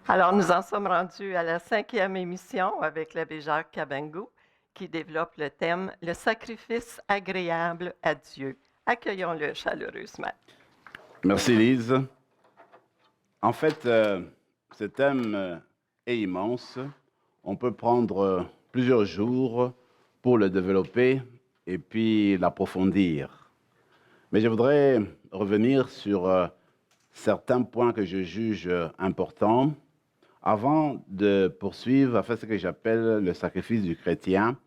Alors, nous en sommes rendus à la 5e émission avec l'abbé Jacques Cabengu qui développe le thème « Le sacrifice agréable à Dieu ». Accueillons-le chaleureusement. Merci Lise. En fait, ce thème est immense. On peut prendre plusieurs jours pour le développer et puis l'approfondir. Mais je voudrais revenir sur certains points que je juge importants avant de poursuivre à faire ce que j'appelle le sacrifice du chrétien,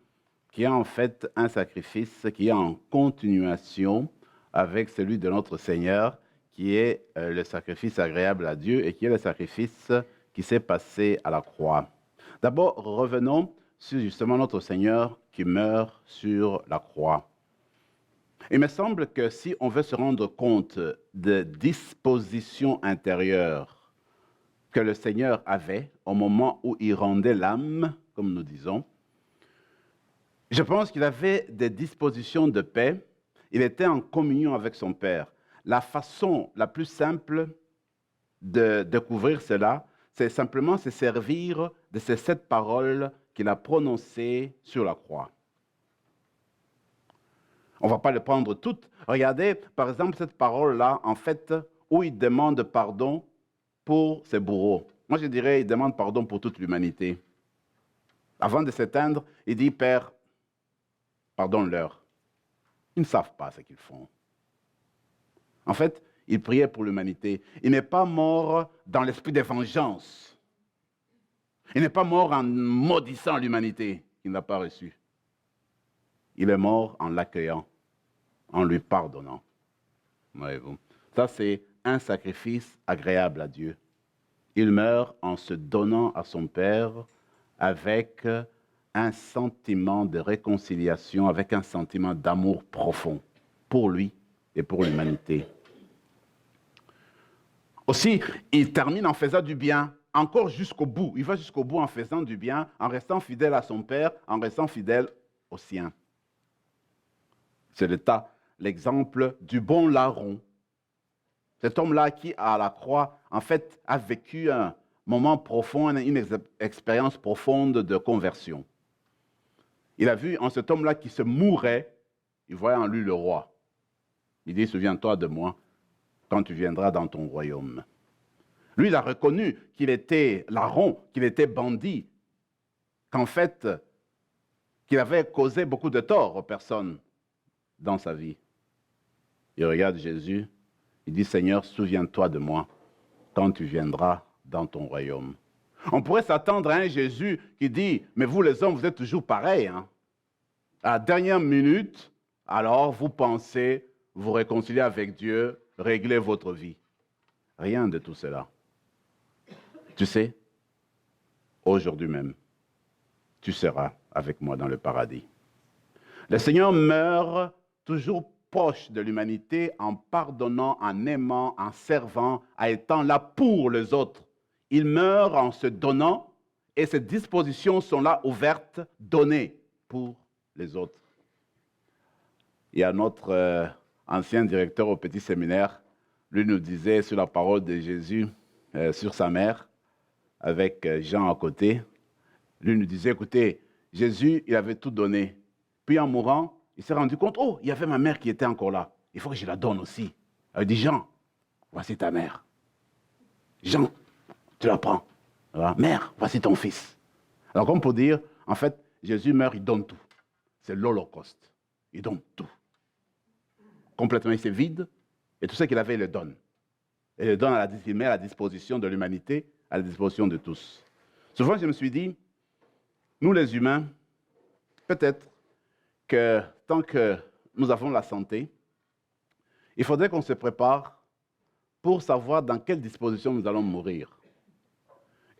qui est en fait un sacrifice qui est en continuation avec celui de notre Seigneur, qui est le sacrifice agréable à Dieu et qui est le sacrifice qui s'est passé à la croix. D'abord, revenons sur justement notre Seigneur qui meurt sur la croix. Il me semble que si on veut se rendre compte des dispositions intérieures que le Seigneur avait au moment où il rendait l'âme, comme nous disons, je pense qu'il avait des dispositions de paix. Il était en communion avec son Père. La façon la plus simple de découvrir cela, c'est simplement se servir de ces 7 paroles qu'il a prononcées sur la croix. On ne va pas les prendre toutes. Regardez, par exemple, cette parole-là, en fait, où il demande pardon pour ses bourreaux. Moi, je dirais, il demande pardon pour toute l'humanité. Avant de s'éteindre, il dit, Père, pardonne-leur. Ils ne savent pas ce qu'ils font. En fait, il priait pour l'humanité. Il n'est pas mort dans l'esprit de vengeance. Il n'est pas mort en maudissant l'humanité qu'il n'a pas reçue. Il est mort en l'accueillant, en lui pardonnant. Voyez-vous. Ça, c'est un sacrifice agréable à Dieu. Il meurt en se donnant à son Père avec un sentiment de réconciliation, avec un sentiment d'amour profond pour lui et pour l'humanité. Aussi, il termine en faisant du bien, encore jusqu'au bout. Il va jusqu'au bout en faisant du bien, en restant fidèle à son Père, en restant fidèle aux siens. C'est l'exemple du bon larron. Cet homme-là qui, à la croix, en fait, a vécu un moment profond, une expérience profonde de conversion. Il a vu en cet homme-là qui se mourait, il voyait en lui le roi. Il dit, souviens-toi de moi quand tu viendras dans ton royaume. Lui, il a reconnu qu'il était larron, qu'il était bandit, qu'en fait, qu'il avait causé beaucoup de tort aux personnes dans sa vie. Il regarde Jésus, il dit, Seigneur, souviens-toi de moi quand tu viendras dans ton royaume. On pourrait s'attendre à un Jésus qui dit, mais vous les hommes, vous êtes toujours pareils. Hein? À la dernière minute, alors vous pensez vous réconcilier avec Dieu, régler votre vie. Rien de tout cela. Tu sais, aujourd'hui même, tu seras avec moi dans le paradis. Le Seigneur meurt toujours proche de l'humanité en pardonnant, en aimant, en servant, en étant là pour les autres. Il meurt en se donnant et ses dispositions sont là ouvertes, données pour les autres. Il y a notre ancien directeur au petit séminaire, lui nous disait sur la parole de Jésus, sur sa mère, avec Jean à côté, lui nous disait, écoutez, Jésus, il avait tout donné. Puis en mourant, il s'est rendu compte, oh, il y avait ma mère qui était encore là. Il faut que je la donne aussi. Elle dit, Jean, voici ta mère. Jean, tu la prends. Voilà. Mère, voici ton fils. Alors comme pour dire, en fait, Jésus meurt, il donne tout. C'est l'Holocauste. Il donne tout. Complètement, il s'est vide, et tout ce qu'il avait, il le donne. Et il le donne il met à la disposition de l'humanité, à la disposition de tous. Souvent, je me suis dit, nous les humains, peut-être que tant que nous avons la santé, il faudrait qu'on se prépare pour savoir dans quelle disposition nous allons mourir.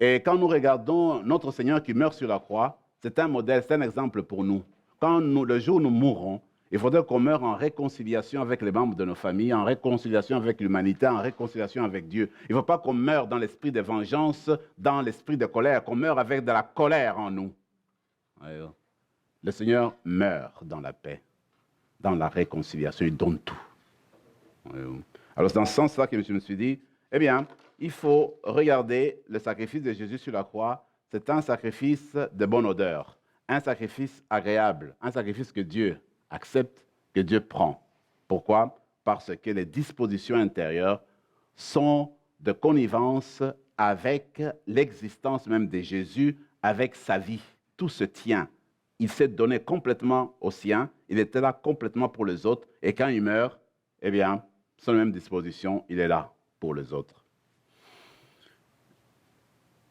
Et quand nous regardons notre Seigneur qui meurt sur la croix, c'est un modèle, c'est un exemple pour nous. Quand le jour où nous mourrons, il faudrait qu'on meure en réconciliation avec les membres de nos familles, en réconciliation avec l'humanité, en réconciliation avec Dieu. Il ne faut pas qu'on meure dans l'esprit de vengeance, dans l'esprit de colère, qu'on meure avec de la colère en nous. Le Seigneur meurt dans la paix, dans la réconciliation, il donne tout. Alors c'est dans ce sens-là que je me suis dit, eh bien, il faut regarder le sacrifice de Jésus sur la croix. C'est un sacrifice de bonne odeur, un sacrifice agréable, un sacrifice que Dieu accepte, que Dieu prend. Pourquoi? Parce que les dispositions intérieures sont de connivence avec l'existence même de Jésus, avec sa vie. Tout se tient. Il s'est donné complètement aux siens, il était là complètement pour les autres, et quand il meurt, eh bien, sans la même disposition, il est là pour les autres.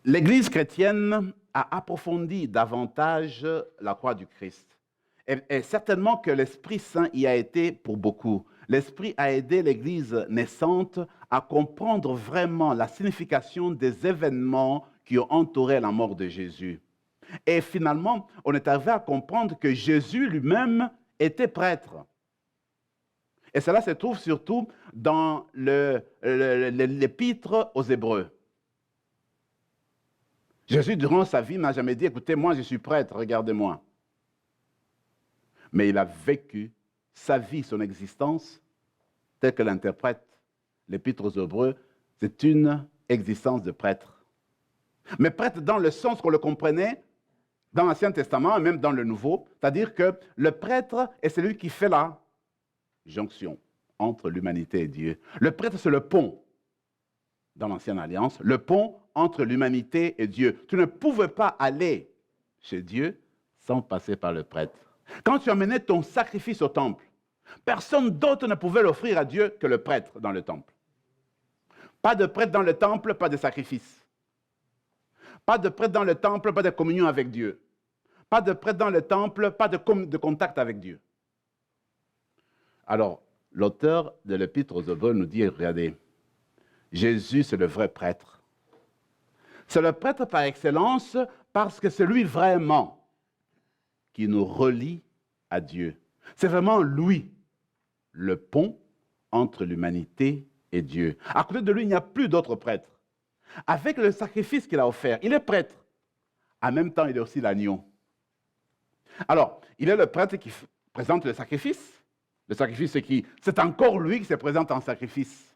L'Église chrétienne a approfondi davantage la croix du Christ. Et certainement que l'Esprit Saint y a été pour beaucoup. L'Esprit a aidé l'Église naissante à comprendre vraiment la signification des événements qui ont entouré la mort de Jésus. Et finalement, on est arrivé à comprendre que Jésus lui-même était prêtre. Et cela se trouve surtout dans l'épître aux Hébreux. Jésus, durant sa vie, n'a jamais dit « Écoutez, moi, je suis prêtre, regardez-moi ». Mais il a vécu sa vie, son existence, telle que l'interprète l'Épître aux Hébreux, c'est une existence de prêtre. Mais prêtre dans le sens qu'on le comprenait dans l'Ancien Testament et même dans le Nouveau, c'est-à-dire que le prêtre est celui qui fait la jonction entre l'humanité et Dieu. Le prêtre, c'est le pont dans l'Ancienne Alliance, le pont entre l'humanité et Dieu. Tu ne pouvais pas aller chez Dieu sans passer par le prêtre. Quand tu amenais ton sacrifice au temple, personne d'autre ne pouvait l'offrir à Dieu que le prêtre dans le temple. Pas de prêtre dans le temple, pas de sacrifice. Pas de prêtre dans le temple, pas de communion avec Dieu. Pas de prêtre dans le temple, pas de contact avec Dieu. Alors, l'auteur de l'Épître aux Hébreux nous dit, regardez, Jésus, c'est le vrai prêtre. C'est le prêtre par excellence parce que c'est lui vraiment qui nous relie à Dieu. C'est vraiment lui, le pont entre l'humanité et Dieu. À côté de lui, il n'y a plus d'autres prêtres. Avec le sacrifice qu'il a offert, il est prêtre. En même temps, il est aussi l'agneau. Alors, il est le prêtre qui présente le sacrifice. Le sacrifice, c'est encore lui qui se présente en sacrifice.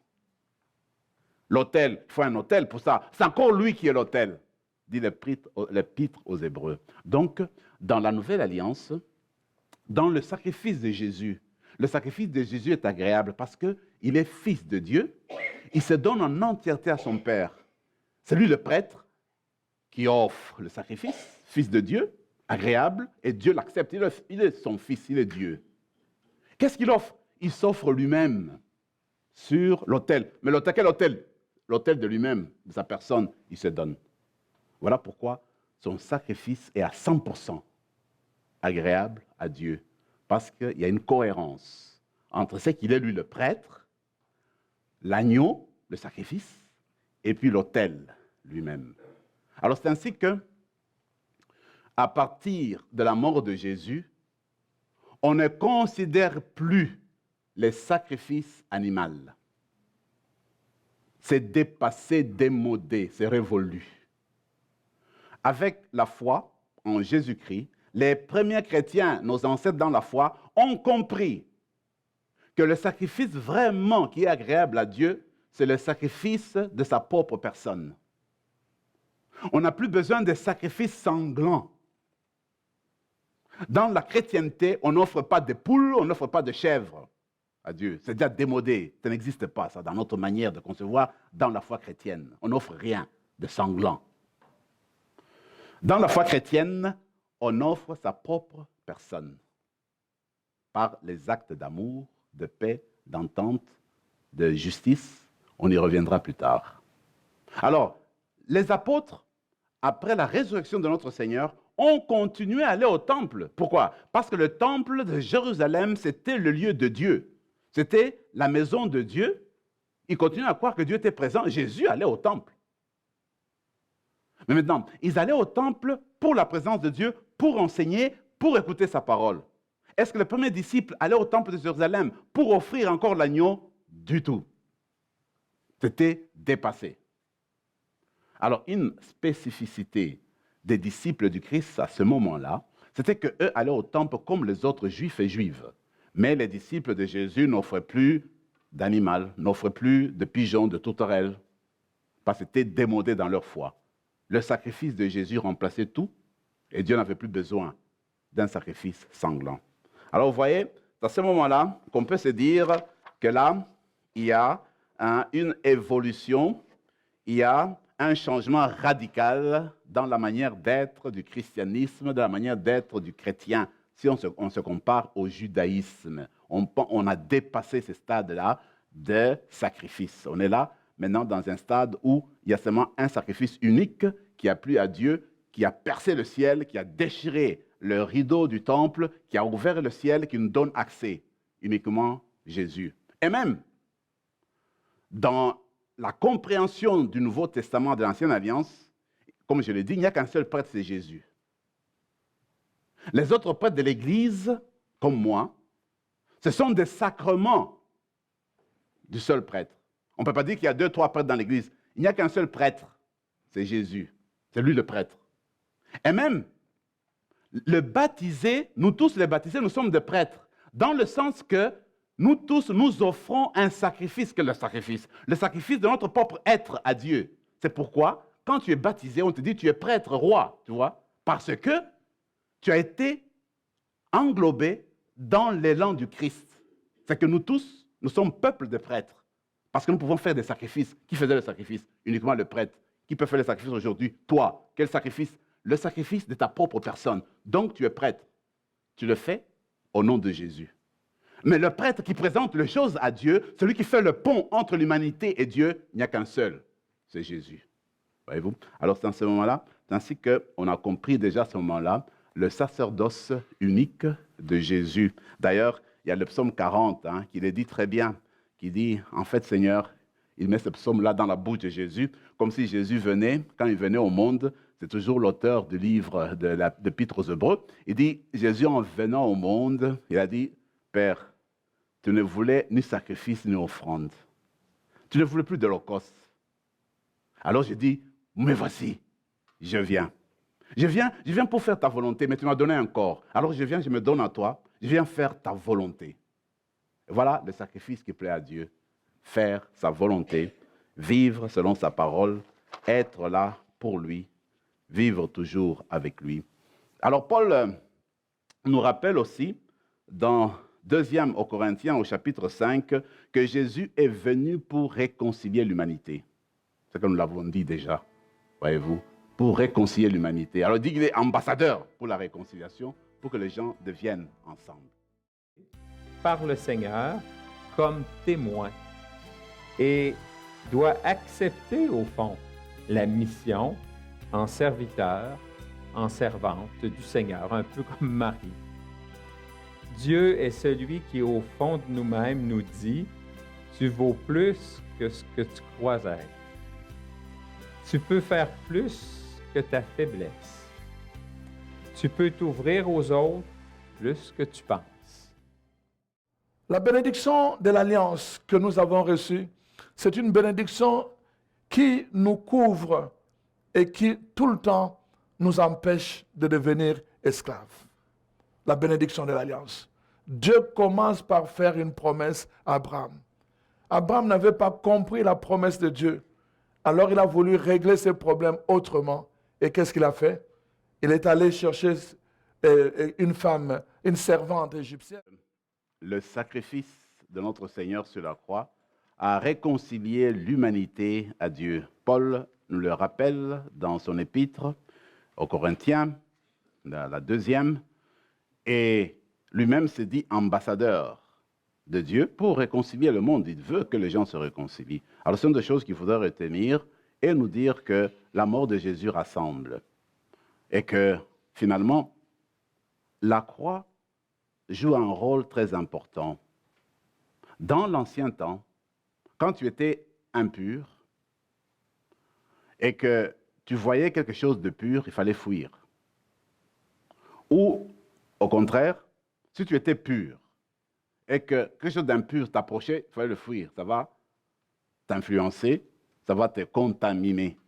L'autel, il faut un autel pour ça. C'est encore lui qui est l'autel, dit l'Épître aux Hébreux. Donc, dans la Nouvelle Alliance, dans le sacrifice de Jésus, le sacrifice de Jésus est agréable parce qu'il est fils de Dieu. Il se donne en entièreté à son Père. C'est lui le prêtre qui offre le sacrifice, fils de Dieu, agréable, et Dieu l'accepte. Il est son fils, il est Dieu. Qu'est-ce qu'il offre? Il s'offre lui-même sur l'autel. Mais l'autel, quel autel? L'autel de lui-même, de sa personne, il se donne. Voilà pourquoi son sacrifice est à 100% agréable à Dieu. Parce qu'il y a une cohérence entre ce qu'il est, lui, le prêtre, l'agneau, le sacrifice, et puis l'autel lui-même. Alors c'est ainsi que, à partir de la mort de Jésus, on ne considère plus les sacrifices animaux. C'est dépassé, démodé, c'est révolu. Avec la foi en Jésus-Christ, les premiers chrétiens, nos ancêtres dans la foi, ont compris que le sacrifice vraiment qui est agréable à Dieu, c'est le sacrifice de sa propre personne. On n'a plus besoin de sacrifices sanglants. Dans la chrétienté, on n'offre pas de poules, on n'offre pas de chèvres à Dieu. C'est déjà démodé. Ça n'existe pas, ça, dans notre manière de concevoir dans la foi chrétienne. On n'offre rien de sanglant. Dans la foi chrétienne, on offre sa propre personne par les actes d'amour, de paix, d'entente, de justice. On y reviendra plus tard. Alors, les apôtres, après la résurrection de notre Seigneur, ont continué à aller au temple. Pourquoi? Parce que le temple de Jérusalem, c'était le lieu de Dieu. C'était la maison de Dieu. Ils continuaient à croire que Dieu était présent. Jésus allait au temple. Mais maintenant, ils allaient au temple pour la présence de Dieu, pour enseigner, pour écouter sa parole. Est-ce que les premiers disciples allaient au temple de Jérusalem pour offrir encore l'agneau? Du tout. C'était dépassé. Alors, une spécificité des disciples du Christ à ce moment-là, c'était qu'eux allaient au temple comme les autres juifs et juives. Mais les disciples de Jésus n'offraient plus d'animal, n'offraient plus de pigeons, de tourterelles. parce qu'ils étaient démodés dans leur foi. Le sacrifice de Jésus remplaçait tout et Dieu n'avait plus besoin d'un sacrifice sanglant. Alors vous voyez, c'est à ce moment-là qu'on peut se dire que là, il y a une évolution, il y a un changement radical dans la manière d'être du christianisme, dans la manière d'être du chrétien. Si on se compare au judaïsme, on a dépassé ce stade-là de sacrifice. On est là maintenant dans un stade où il y a seulement un sacrifice unique qui a plu à Dieu, qui a percé le ciel, qui a déchiré le rideau du temple, qui a ouvert le ciel, qui nous donne accès, uniquement Jésus. Et même, dans la compréhension du Nouveau Testament de l'Ancienne Alliance, comme je l'ai dit, il n'y a qu'un seul prêtre, c'est Jésus. Les autres prêtres de l'Église, comme moi, ce sont des sacrements du seul prêtre. On ne peut pas dire qu'il y a 2, 3 prêtres dans l'Église. Il n'y a qu'un seul prêtre, c'est Jésus. C'est lui le prêtre. Et même, le baptisé, nous tous les baptisés, nous sommes des prêtres, dans le sens que nous tous, nous offrons un sacrifice. Quel est le sacrifice? Le sacrifice de notre propre être à Dieu. C'est pourquoi, quand tu es baptisé, on te dit tu es prêtre roi, tu vois, parce que tu as été englobé dans l'élan du Christ. C'est que nous tous, nous sommes peuple de prêtres, parce que nous pouvons faire des sacrifices. Qui faisait le sacrifice? Uniquement le prêtre. Qui peut faire le sacrifice aujourd'hui? Toi. Quel sacrifice? Le sacrifice de ta propre personne. Donc tu es prêtre. Tu le fais au nom de Jésus. Mais le prêtre qui présente les choses à Dieu, celui qui fait le pont entre l'humanité et Dieu, il n'y a qu'un seul, c'est Jésus. Voyez-vous? Alors c'est en ce moment-là, c'est ainsi qu'on a compris déjà à ce moment-là le sacerdoce unique de Jésus. D'ailleurs, il y a le psaume 40 qui le dit très bien, qui dit, en fait, Seigneur, il met ce psaume-là dans la bouche de Jésus, comme si Jésus venait, quand il venait au monde, c'est toujours l'auteur du livre de l'Épître aux Hébreux, il dit, Jésus en venant au monde, il a dit, Père, tu ne voulais ni sacrifice ni offrande. Tu ne voulais plus d'holocauste. Alors j'ai dit, mais voici, je viens. Je viens pour faire ta volonté, mais tu m'as donné un corps. Alors je viens, je me donne à toi, je viens faire ta volonté. Voilà le sacrifice qui plaît à Dieu. Faire sa volonté, vivre selon sa parole, être là pour lui, vivre toujours avec lui. Alors Paul nous rappelle aussi dans 2 aux Corinthiens au chapitre 5 que Jésus est venu pour réconcilier l'humanité. C'est comme nous l'avons dit déjà, voyez-vous, pour réconcilier l'humanité. Alors il dit qu'il est ambassadeur pour la réconciliation, pour que les gens deviennent ensemble. Par le Seigneur comme témoin et doit accepter au fond la mission en serviteur, en servante du Seigneur, un peu comme Marie. Dieu est celui qui, au fond de nous-mêmes, nous dit « Tu vaux plus que ce que tu crois être. Tu peux faire plus que ta faiblesse. Tu peux t'ouvrir aux autres plus que tu penses. » La bénédiction de l'alliance que nous avons reçue, c'est une bénédiction qui nous couvre et qui, tout le temps, nous empêche de devenir esclaves. La bénédiction de l'alliance. Dieu commence par faire une promesse à Abraham. Abraham n'avait pas compris la promesse de Dieu. Alors il a voulu régler ses problèmes autrement. Et qu'est-ce qu'il a fait? Il est allé chercher une femme, une servante égyptienne. Le sacrifice de notre Seigneur sur la croix a réconcilié l'humanité à Dieu. Paul nous le rappelle dans son épître aux Corinthiens, la 2e, et lui-même s'est dit ambassadeur de Dieu pour réconcilier le monde. Il veut que les gens se réconcilient. Alors, ce sont des choses qu'il faudrait retenir et nous dire que la mort de Jésus rassemble et que, finalement, la croix joue un rôle très important. Dans l'ancien temps, quand tu étais impur et que tu voyais quelque chose de pur, il fallait fuir. Ou, au contraire, si tu étais pur et que quelque chose d'impur t'approchait, il fallait le fuir. Ça va t'influencer, ça va te contaminer.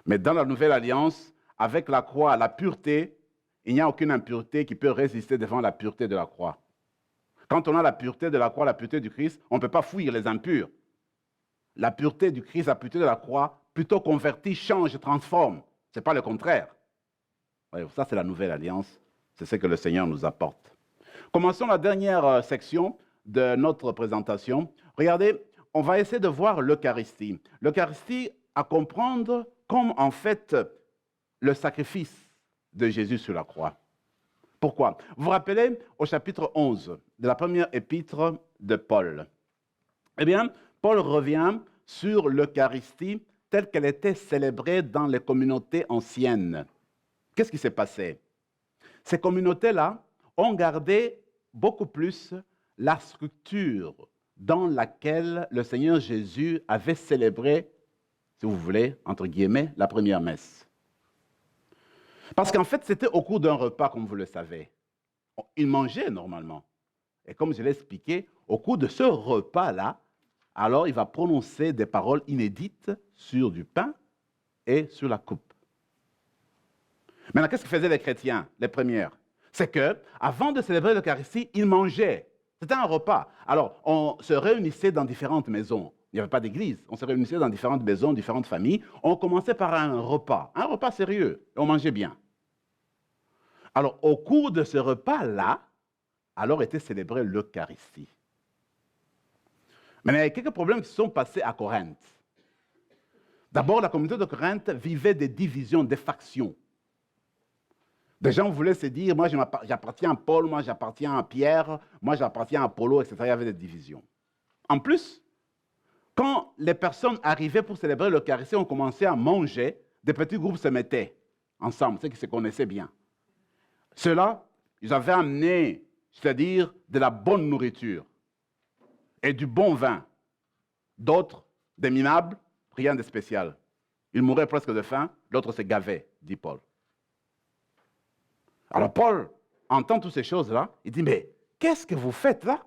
Mais dans la nouvelle alliance, avec la croix, la pureté, il n'y a aucune impureté qui peut résister devant la pureté de la croix. Quand on a la pureté de la croix, la pureté du Christ, on ne peut pas fuir les impurs. la pureté du Christ, la pureté de la croix, plutôt convertit, change, transforme. Ce n'est pas le contraire. Ouais, ça, c'est la nouvelle alliance. C'est ce que le Seigneur nous apporte. Commençons la dernière section de notre présentation. Regardez, on va essayer de voir l'Eucharistie. L'Eucharistie à comprendre comme en fait le sacrifice de Jésus sur la croix. Pourquoi? Vous vous rappelez au chapitre 11 de la première épître de Paul. Eh bien, Paul revient sur l'Eucharistie telle qu'elle était célébrée dans les communautés anciennes. Qu'est-ce qui s'est passé? Ces communautés-là ont gardé beaucoup plus la structure dans laquelle le Seigneur Jésus avait célébré, si vous voulez, entre guillemets, la première messe. Parce qu'en fait, c'était au cours d'un repas, comme vous le savez. Il mangeait normalement. Et comme je l'ai expliqué, au cours de ce repas-là, alors il va prononcer des paroles inédites sur du pain et sur la coupe. Maintenant, qu'est-ce que faisaient les chrétiens, les premières? C'est qu'avant de célébrer l'Eucharistie, ils mangeaient. C'était un repas. Alors, on se réunissait dans différentes maisons. Il n'y avait pas d'église. On se réunissait dans différentes maisons, différentes familles. On commençait par un repas sérieux. Et on mangeait bien. Alors, au cours de ce repas-là, alors était célébrée l'Eucharistie. Mais il y a quelques problèmes qui se sont passés à Corinthe. D'abord, la communauté de Corinthe vivait des divisions, des factions. Des gens voulaient se dire, moi j'appartiens à Paul, moi j'appartiens à Pierre, moi j'appartiens à Apollo, etc. Il y avait des divisions. En plus, quand les personnes arrivaient pour célébrer l'Eucharistie, on commençait à manger, des petits groupes se mettaient ensemble, ceux qui se connaissaient bien. Ceux-là, ils avaient amené, c'est-à-dire de la bonne nourriture et du bon vin. D'autres, des minables, rien de spécial. Ils mouraient presque de faim, l'autre se gavait, dit Paul. Alors Paul entend toutes ces choses-là, il dit, mais qu'est-ce que vous faites là?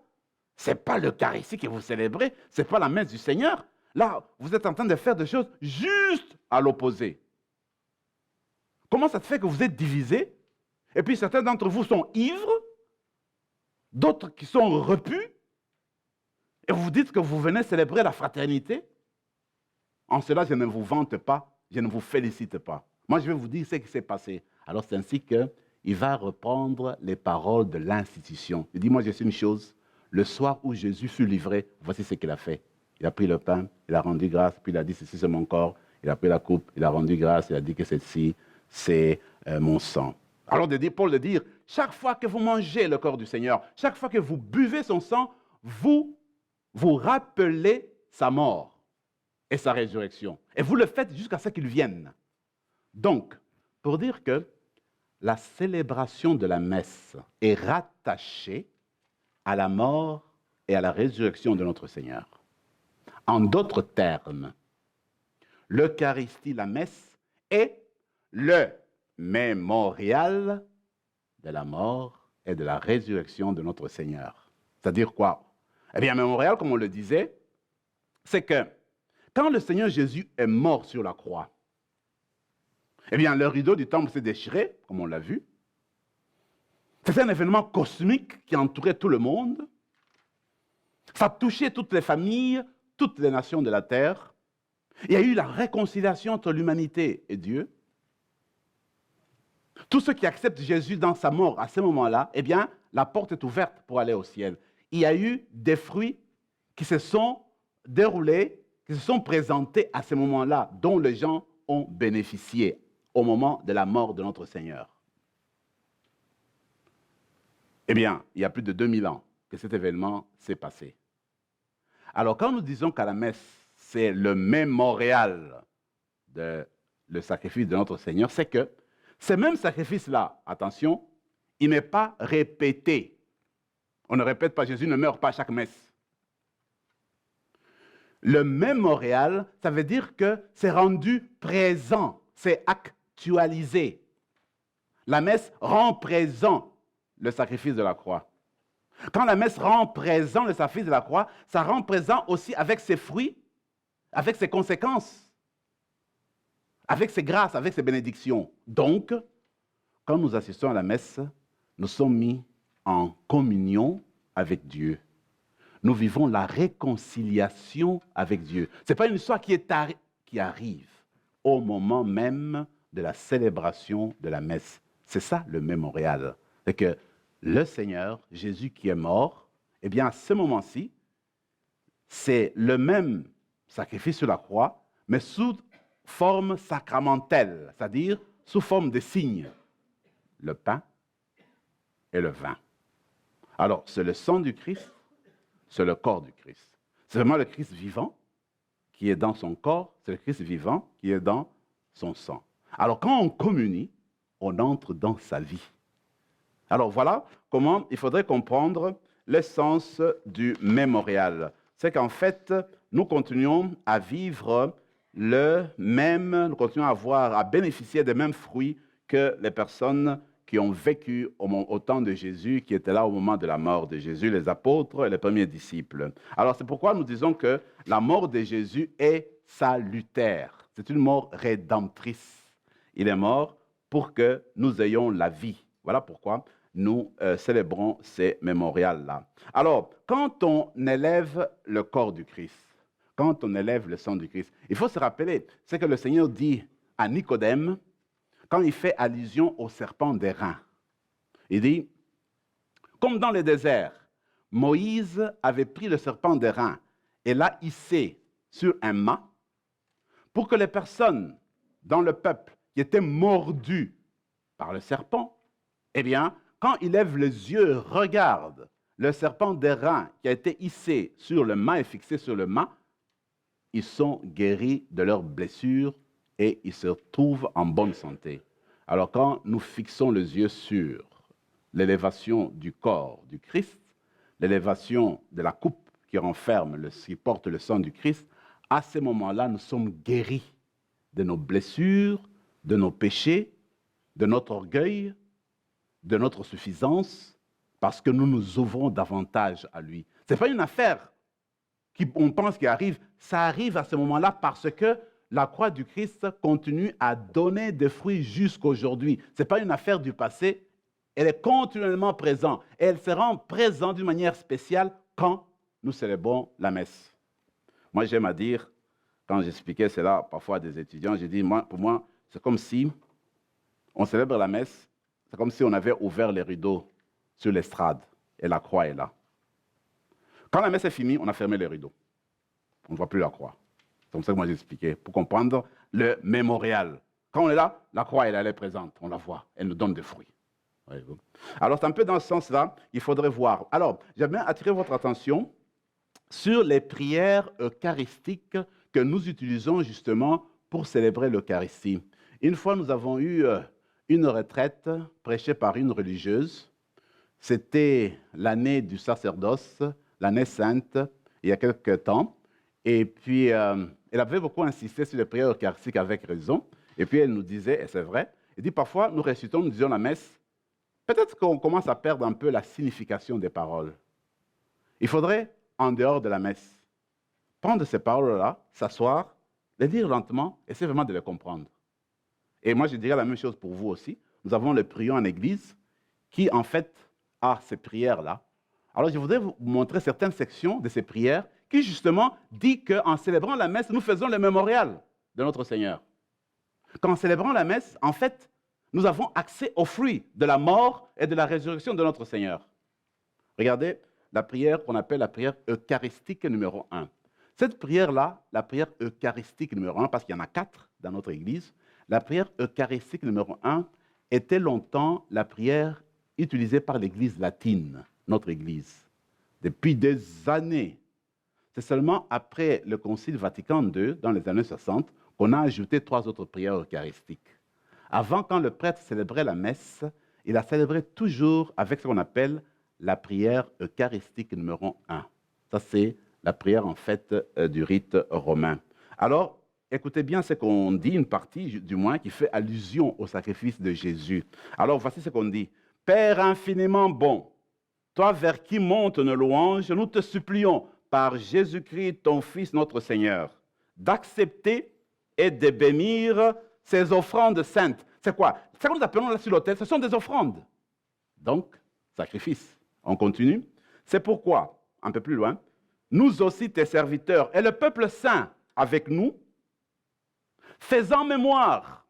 Ce n'est pas l'Eucharistie que vous célébrez, ce n'est pas la messe du Seigneur. Là, vous êtes en train de faire des choses juste à l'opposé. Comment ça se fait que vous êtes divisés? Et puis certains d'entre vous sont ivres, d'autres qui sont repus, et vous dites que vous venez célébrer la fraternité? En cela, je ne vous vante pas, je ne vous félicite pas. Moi, je vais vous dire ce qui s'est passé. Alors c'est ainsi qu'il va reprendre les paroles de l'institution. Il dit, moi je sais une chose, le soir où Jésus fut livré, voici ce qu'il a fait. Il a pris le pain, il a rendu grâce, puis il a dit, ceci c'est mon corps. Il a pris la coupe, il a rendu grâce, il a dit que ceci c'est mon sang. Alors Paul de dire, chaque fois que vous mangez le corps du Seigneur, chaque fois que vous buvez son sang, vous rappelez sa mort et sa résurrection. Et vous le faites jusqu'à ce qu'il vienne. Donc, pour dire que la célébration de la messe est rattachée à la mort et à la résurrection de notre Seigneur. En d'autres termes, l'Eucharistie, la messe, est le mémorial de la mort et de la résurrection de notre Seigneur. C'est-à-dire quoi? Eh bien, mémorial, comme on le disait, c'est que quand le Seigneur Jésus est mort sur la croix, eh bien, le rideau du temple s'est déchiré, comme on l'a vu. C'était un événement cosmique qui entourait tout le monde. Ça touchait toutes les familles, toutes les nations de la terre. Il y a eu la réconciliation entre l'humanité et Dieu. Tous ceux qui acceptent Jésus dans sa mort à ce moment-là, eh bien, la porte est ouverte pour aller au ciel. Il y a eu des fruits qui se sont déroulés, qui se sont présentés à ce moment-là, dont les gens ont bénéficié au moment de la mort de notre Seigneur. Eh bien, il y a plus de 2000 ans que cet événement s'est passé. Alors, quand nous disons qu'à la messe, c'est le mémorial le sacrifice de notre Seigneur, c'est que ce même sacrifice-là, attention, il n'est pas répété. On ne répète pas, Jésus ne meurt pas à chaque messe. Le mémorial, ça veut dire que c'est rendu présent, c'est actualisé. La messe rend présent le sacrifice de la croix. Quand la messe rend présent le sacrifice de la croix, ça rend présent aussi avec ses fruits, avec ses conséquences, avec ses grâces, avec ses bénédictions. Donc, quand nous assistons à la messe, nous sommes mis en communion avec Dieu. Nous vivons la réconciliation avec Dieu. Ce n'est pas une histoire qui arrive au moment même de la célébration de la messe. C'est ça le mémorial. C'est que le Seigneur, Jésus qui est mort, eh bien à ce moment-ci, c'est le même sacrifice sur la croix, mais sous forme sacramentelle, c'est-à-dire sous forme de signes. Le pain et le vin. Alors, c'est le sang du Christ, c'est le corps du Christ. C'est vraiment le Christ vivant qui est dans son corps, c'est le Christ vivant qui est dans son sang. Alors, quand on communie, on entre dans sa vie. Alors, voilà comment il faudrait comprendre l'essence du mémorial. C'est qu'en fait, nous continuons à vivre nous continuons à bénéficier des mêmes fruits que les personnes qui ont vécu au temps de Jésus, qui étaient là au moment de la mort de Jésus, les apôtres et les premiers disciples. Alors, c'est pourquoi nous disons que la mort de Jésus est salutaire. C'est une mort rédemptrice. Il est mort pour que nous ayons la vie. Voilà pourquoi nous célébrons ces mémorials-là. Alors, quand on élève le corps du Christ, quand on élève le sang du Christ, il faut se rappeler, c'est que le Seigneur dit à Nicodème, quand il fait allusion au serpent d'airain, il dit, comme dans le désert, Moïse avait pris le serpent d'airain et l'a hissé sur un mât pour que les personnes dans le peuple qui étaient mordues par le serpent, eh bien, quand ils lèvent les yeux, regardent le serpent d'airain qui a été hissé sur le mât et fixé sur le mât, ils sont guéris de leurs blessures et ils se retrouvent en bonne santé. Alors quand nous fixons les yeux sur l'élévation du corps du Christ, l'élévation de la coupe qui porte le sang du Christ, à ce moment-là, nous sommes guéris de nos blessures, de nos péchés, de notre orgueil, de notre suffisance, parce que nous nous ouvrons davantage à lui. Ce n'est pas une affaire on pense qu'il arrive, ça arrive à ce moment-là parce que la croix du Christ continue à donner des fruits jusqu'aujourd'hui. Ce n'est pas une affaire du passé, elle est continuellement présente. Et elle se rend présente d'une manière spéciale quand nous célébrons la messe. Moi, j'aime à dire, quand j'expliquais cela parfois à des étudiants, j'ai dit, pour moi, c'est comme si on célèbre la messe, c'est comme si on avait ouvert les rideaux sur l'estrade et la croix est là. Quand la messe est finie, on a fermé les rideaux. On ne voit plus la croix. C'est comme ça que moi j'ai expliqué, pour comprendre le mémorial. Quand on est là, la croix elle est présente, on la voit, elle nous donne des fruits. Alors c'est un peu dans ce sens-là qu'il faudrait voir. Alors, j'aimerais attirer votre attention sur les prières eucharistiques que nous utilisons justement pour célébrer l'Eucharistie. Une fois, nous avons eu une retraite prêchée par une religieuse. C'était l'année du sacerdoce, l'année sainte, il y a quelques temps. Et puis, elle avait beaucoup insisté sur les prières eucharistiques avec raison. Et puis, elle nous disait, et c'est vrai, elle dit parfois, nous récitons, nous disons la messe, peut-être qu'on commence à perdre un peu la signification des paroles. Il faudrait, en dehors de la messe, prendre ces paroles-là, s'asseoir, les lire lentement, essayer vraiment de les comprendre. Et moi, je dirais la même chose pour vous aussi. Nous avons le prions en Église qui, en fait, a ces prières-là. Alors, je voudrais vous montrer certaines sections de ces prières qui, justement, dit qu'en célébrant la messe, nous faisons le mémorial de notre Seigneur. Qu'en célébrant la messe, en fait, nous avons accès aux fruits de la mort et de la résurrection de notre Seigneur. Regardez la prière qu'on appelle la prière eucharistique numéro 1. Cette prière-là, la prière eucharistique numéro 1, parce qu'il y en a 4 dans notre Église, la prière eucharistique numéro 1 était longtemps la prière utilisée par l'Église latine, notre Église, depuis des années. C'est seulement après le Concile Vatican II, dans les années 60, qu'on a ajouté 3 autres prières eucharistiques. Avant, quand le prêtre célébrait la messe, il la célébrait toujours avec ce qu'on appelle la prière eucharistique numéro 1. Ça, c'est la prière, en fait, du rite romain. Alors, écoutez bien ce qu'on dit, une partie, du moins, qui fait allusion au sacrifice de Jésus. Alors, voici ce qu'on dit. « Père infiniment bon, toi vers qui monte nos louanges, nous te supplions, par Jésus-Christ, ton Fils, notre Seigneur, d'accepter et de bénir ces offrandes saintes. » C'est quoi? Ce que nous appelons là sur l'autel, ce sont des offrandes. Donc, sacrifice. On continue. C'est pourquoi, un peu plus loin, nous aussi tes serviteurs et le peuple saint avec nous, faisant mémoire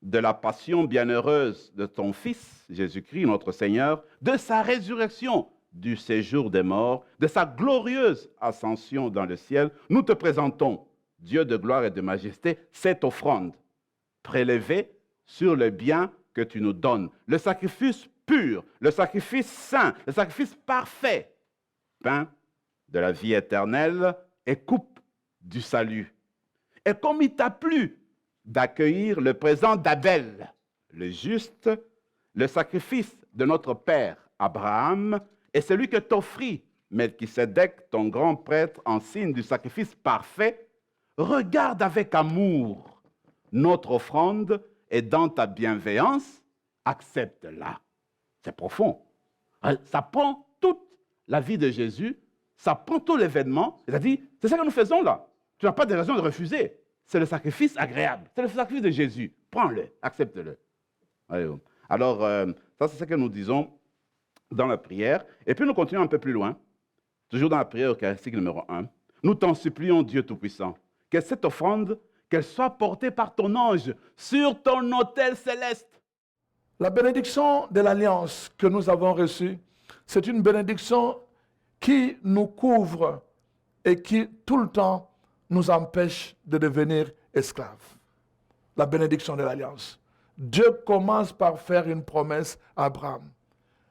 de la passion bienheureuse de ton Fils, Jésus-Christ, notre Seigneur, de sa résurrection, du séjour des morts, de sa glorieuse ascension dans le ciel, nous te présentons, Dieu de gloire et de majesté, cette offrande prélevée sur le bien que tu nous donnes, le sacrifice pur, le sacrifice saint, le sacrifice parfait, pain de la vie éternelle et coupe du salut. Et comme il t'a plu d'accueillir le présent d'Abel, le juste, le sacrifice de notre père Abraham, et celui que t'offrit Melchisédek, ton grand prêtre, en signe du sacrifice parfait, regarde avec amour notre offrande et dans ta bienveillance, accepte-la. C'est profond. Ça prend toute la vie de Jésus, ça prend tout l'événement, c'est-à-dire, c'est ça que nous faisons là. Tu n'as pas de raison de refuser. C'est le sacrifice agréable. C'est le sacrifice de Jésus. Prends-le, accepte-le. Alors, ça c'est ce que nous disons dans la prière. Et puis nous continuons un peu plus loin, toujours dans la prière eucharistique numéro 1. Nous t'en supplions, Dieu Tout-Puissant, que cette offrande, qu'elle soit portée par ton ange sur ton autel céleste. La bénédiction de l'alliance que nous avons reçue, c'est une bénédiction qui nous couvre et qui tout le temps nous empêche de devenir esclaves. La bénédiction de l'alliance. Dieu commence par faire une promesse à Abraham.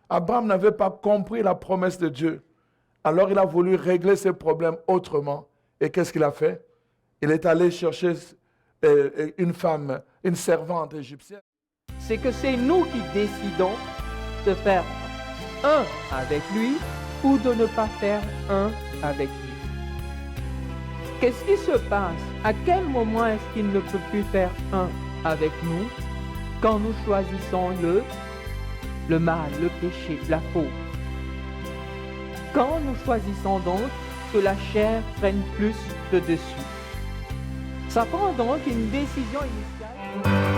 Abraham n'avait pas compris la promesse de Dieu. Alors il a voulu régler ses problèmes autrement. Et qu'est-ce qu'il a fait? Il est allé chercher une femme, une servante égyptienne. C'est que c'est nous qui décidons de faire un avec lui ou de ne pas faire un avec lui. Qu'est-ce qui se passe? À quel moment est-ce qu'il ne peut plus faire un avec nous? Quand nous choisissons le mal, le péché, la faute. Quand nous choisissons donc que la chair prenne plus de dessus. Ça prend donc une décision initiale.